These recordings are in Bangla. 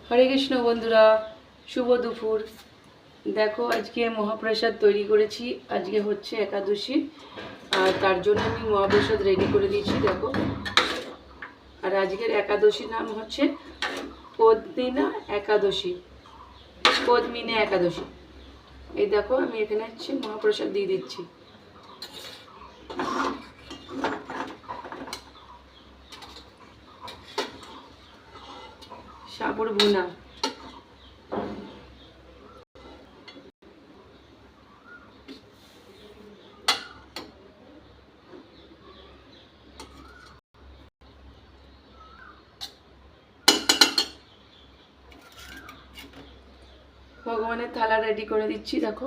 হরে কৃষ্ণ বন্ধুরা, শুভ দুপুর। দেখো আজকে মহাপ্রসাদ তৈরি করেছি। আজকে হচ্ছে একাদশী, আর তার জন্য আমি মহাপ্রসাদ রেডি করে দিয়েছি। দেখো, আর আজকের একাদশীর নাম হচ্ছে পদ্মিনা একাদশী, পদ্মিনী একাদশী। এই দেখো, আমি এখানে হচ্ছে মহাপ্রসাদ দিয়ে দিচ্ছি। সাবুর ভুনা, ভগবানের থালা রেডি করে দিচ্ছি। দেখো,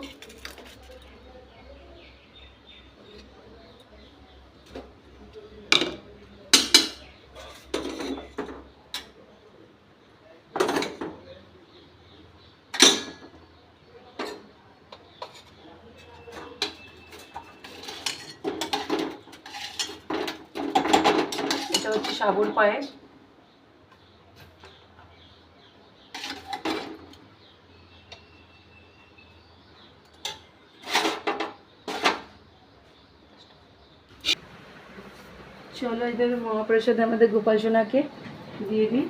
এটা হচ্ছে সাবুর পায়েস। চলো এদের মহাপ্রসাদ আমাদের গোপাল সোনাকে দিয়ে দিই।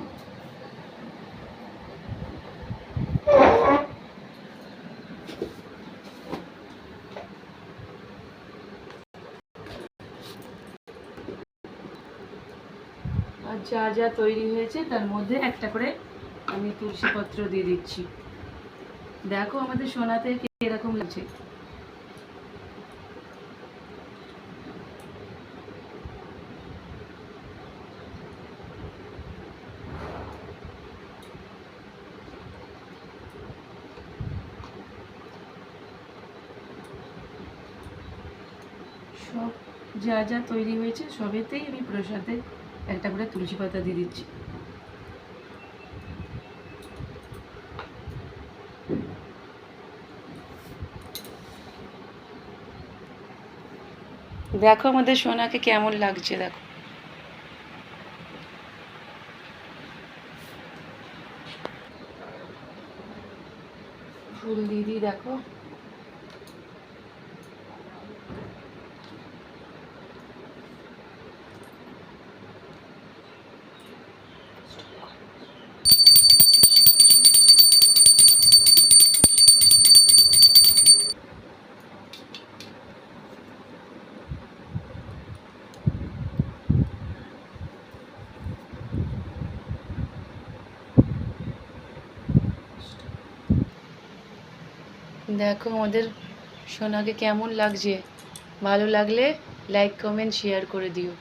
আর যা যা তৈরি হয়েছে তার মধ্যে একটা করে আমি তুলসী পত্র দিয়ে দিচ্ছি। দেখো আমাদের সোনাতে এরকম লাগছে। সব যা যা তৈরি হয়েছে সবেতেই আমি প্রসাদে একটা করে তুলসী পাতা দিয়ে দিচ্ছি। দেখো আমাদের সোনাকে কেমন লাগছে। দেখো, ফুল দিদি দেখো। দেখো আমাদের সোনাকে কেমন লাগছে। ভালো লাগলে লাইক কমেন্ট শেয়ার করে দিও।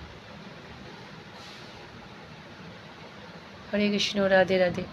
হরে কৃষ্ণ, রাধে রাধে।